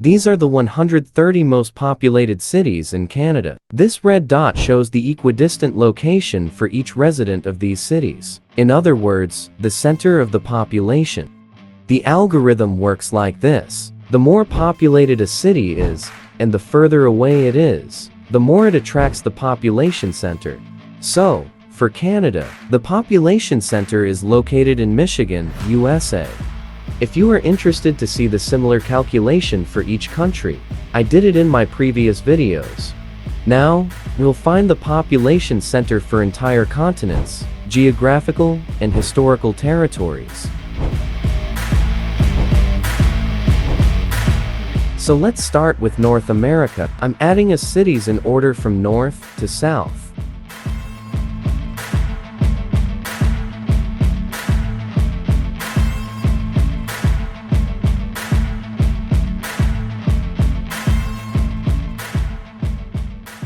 These are the 130 most populated cities in Canada. This red dot shows the equidistant location for each resident of these cities. In other words, the center of the population. The algorithm works like this. The more populated a city is, and the further away it is, the more it attracts the population center. So, for Canada, the population center is located in Michigan, USA. If you are interested to see the similar calculation for each country, I did it in my previous videos. Now, we'll find the population center for entire continents, geographical and historical territories. So let's start with North America. I'm adding as cities in order from north to south.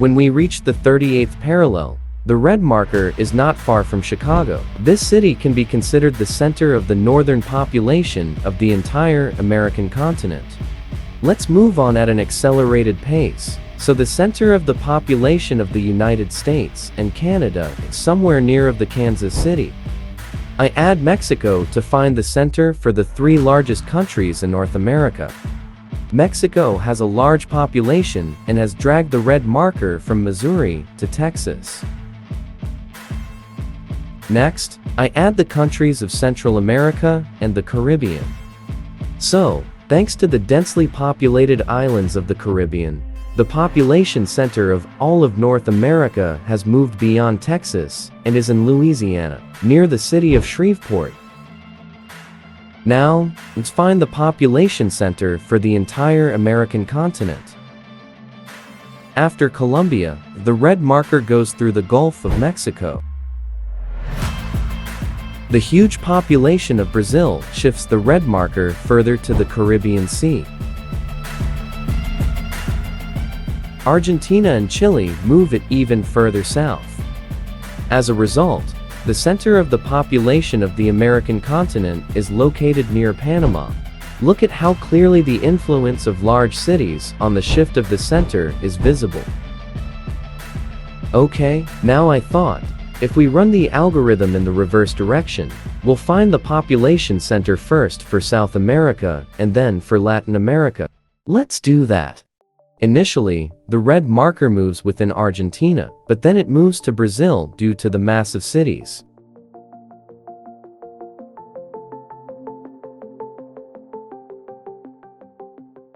When we reach the 38th parallel, the red marker is not far from Chicago. This city can be considered the center of the northern population of the entire American continent. Let's move on at an accelerated pace. So the center of the population of the United States and Canada is somewhere near of the Kansas City. I add Mexico to find the center for the three largest countries in North America. Mexico has a large population and has dragged the red marker from Missouri to Texas. Next, I add the countries of Central America and the Caribbean. So, thanks to the densely populated islands of the Caribbean, the population center of all of North America has moved beyond Texas and is in Louisiana, near the city of Shreveport. Now, let's find the population center for the entire American continent. After Colombia, the red marker goes through the Gulf of Mexico. The huge population of Brazil shifts the red marker further to the Caribbean Sea. Argentina and Chile move it even further south. As a result, the center of the population of the American continent is located near Panama. Look at how clearly the influence of large cities on the shift of the center is visible. Okay, now I thought, if we run the algorithm in the reverse direction, we'll find the population center first for South America and then for Latin America. Let's do that. Initially, the red marker moves within Argentina, but then it moves to Brazil due to the massive cities.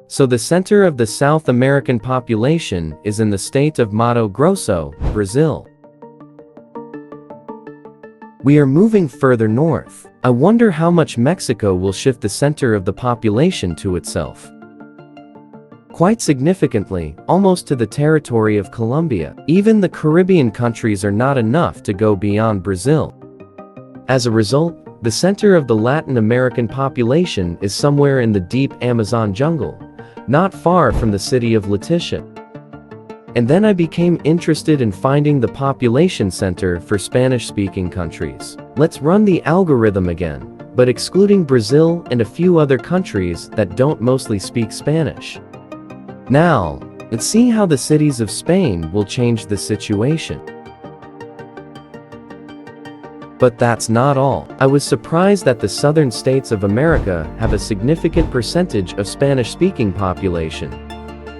So the center of the South American population is in the state of Mato Grosso, Brazil. We are moving further north. I wonder how much Mexico will shift the center of the population to itself. Quite significantly, almost to the territory of Colombia. Even the Caribbean countries are not enough to go beyond Brazil. As a result, the center of the Latin American population is somewhere in the deep Amazon jungle, not far from the city of Leticia. And then I became interested in finding the population center for Spanish-speaking countries. Let's run the algorithm again, but excluding Brazil and a few other countries that don't mostly speak Spanish. Now, let's see how the cities of Spain will change the situation. But that's not all. I was surprised that the southern states of America have a significant percentage of Spanish-speaking population.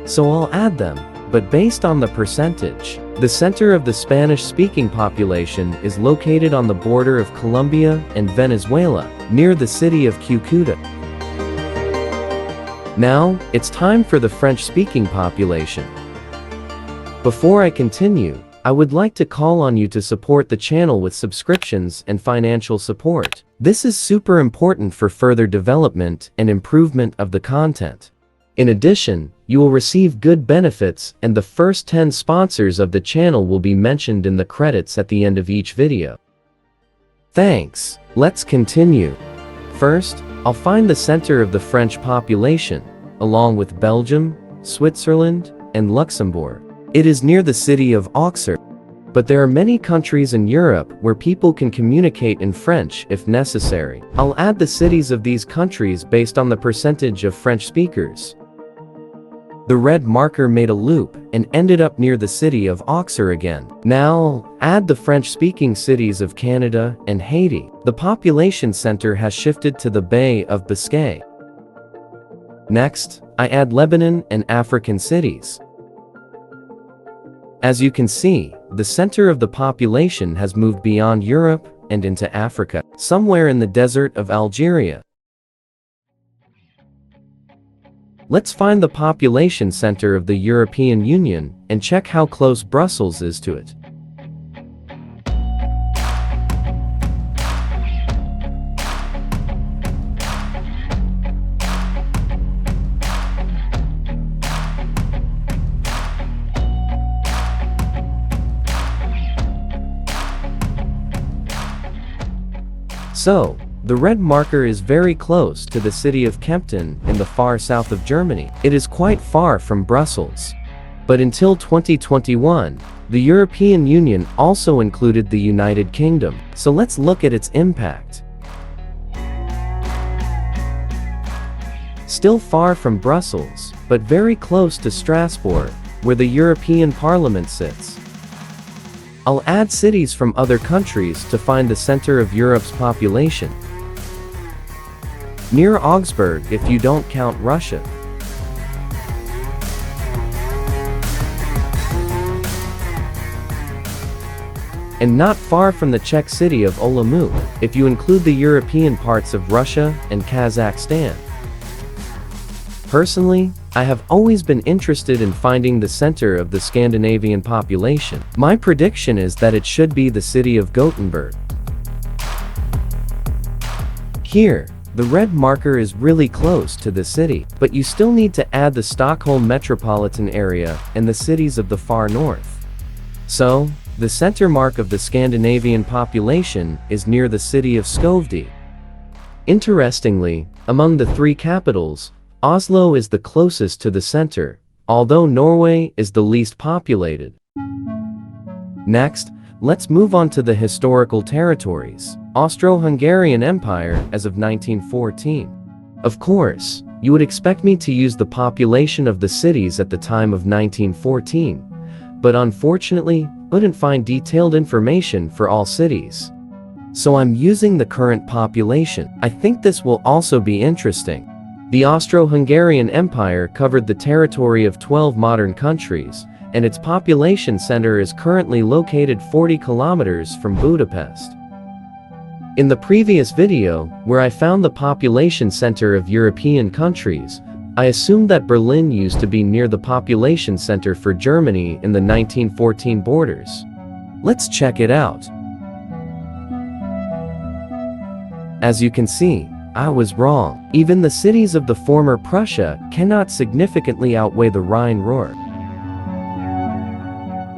So I'll add them, but based on the percentage. The center of the Spanish-speaking population is located on the border of Colombia and Venezuela, near the city of Cucuta. Now, it's time for the French-speaking population. Before I continue, I would like to call on you to support the channel with subscriptions and financial support. This is super important for further development and improvement of the content. In addition, you will receive good benefits and the first 10 sponsors of the channel will be mentioned in the credits at the end of each video. Thanks. Let's continue. First, I'll find the center of the French population, along with Belgium, Switzerland, and Luxembourg. It is near the city of Auxerre. But there are many countries in Europe where people can communicate in French if necessary. I'll add the cities of these countries based on the percentage of French speakers. The red marker made a loop and ended up near the city of Auxerre again. Now, add the French-speaking cities of Canada and Haiti. The population center has shifted to the Bay of Biscay. Next, I add Lebanon and African cities. As you can see, the center of the population has moved beyond Europe and into Africa, somewhere in the desert of Algeria. Let's find the population center of the European Union and check how close Brussels is to it. So, the red marker is very close to the city of Kempten in the far south of Germany. It is quite far from Brussels. But until 2021, the European Union also included the United Kingdom. So let's look at its impact. Still far from Brussels, but very close to Strasbourg, where the European Parliament sits. I'll add cities from other countries to find the center of Europe's population. Near Augsburg if you don't count Russia. And not far from the Czech city of Olomouc, if you include the European parts of Russia and Kazakhstan. Personally, I have always been interested in finding the center of the Scandinavian population. My prediction is that it should be the city of Gothenburg. Here, the red marker is really close to the city, but you still need to add the Stockholm metropolitan area and the cities of the far north. So, the center mark of the Scandinavian population is near the city of Skövde. Interestingly, among the three capitals, Oslo is the closest to the center, although Norway is the least populated. Next, let's move on to the historical territories. Austro-Hungarian Empire as of 1914. Of course, you would expect me to use the population of the cities at the time of 1914, but unfortunately, couldn't find detailed information for all cities. So I'm using the current population. I think this will also be interesting. The Austro-Hungarian Empire covered the territory of 12 modern countries, and its population center is currently located 40 kilometers from Budapest. In the previous video, where I found the population center of European countries, I assumed that Berlin used to be near the population center for Germany in the 1914 borders. Let's check it out. As you can see, I was wrong. Even the cities of the former Prussia cannot significantly outweigh the Rhine-Ruhr.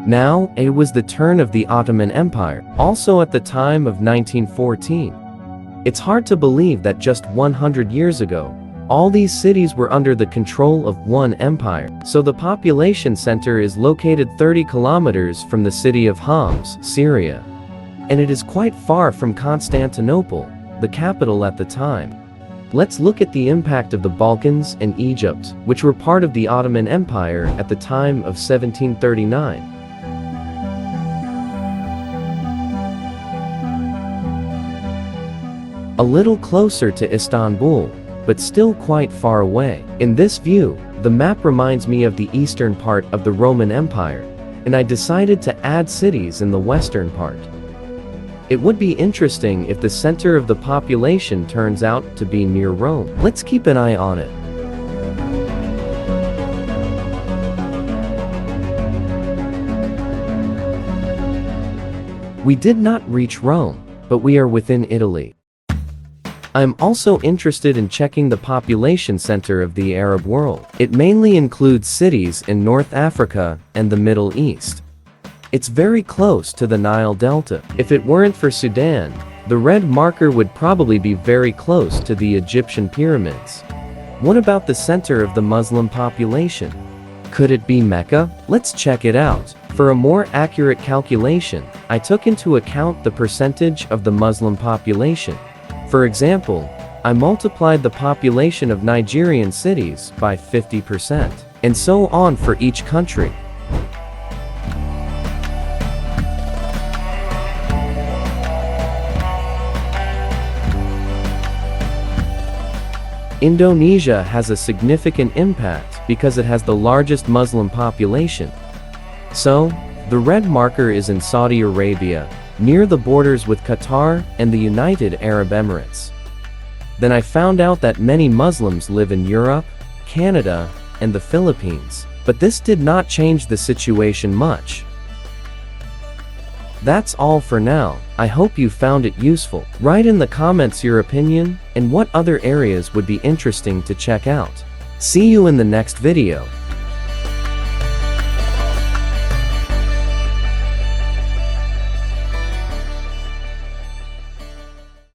Now, it was the turn of the Ottoman Empire, also at the time of 1914. It's hard to believe that just 100 years ago, all these cities were under the control of one empire. So the population center is located 30 kilometers from the city of Homs, Syria. And it is quite far from Constantinople, the capital at the time. Let's look at the impact of the Balkans and Egypt, which were part of the Ottoman Empire at the time of 1739. A little closer to Istanbul, but still quite far away. In this view, the map reminds me of the eastern part of the Roman Empire, and I decided to add cities in the western part. It would be interesting if the center of the population turns out to be near Rome. Let's keep an eye on it. We did not reach Rome, but we are within Italy. I'm also interested in checking the population center of the Arab world. It mainly includes cities in North Africa and the Middle East. It's very close to the Nile Delta. If it weren't for Sudan, the red marker would probably be very close to the Egyptian pyramids. What about the center of the Muslim population? Could it be Mecca? Let's check it out. For a more accurate calculation, I took into account the percentage of the Muslim population. For example, I multiplied the population of Nigerian cities by 50%. and so on for each country. Indonesia has a significant impact because it has the largest Muslim population. So, the red marker is in Saudi Arabia, near the borders with Qatar and the United Arab Emirates. Then I found out that many Muslims live in Europe, Canada, and the Philippines, but this did not change the situation much. That's all for now. I hope you found it useful. Write in the comments your opinion and what other areas would be interesting to check out. See you in the next video.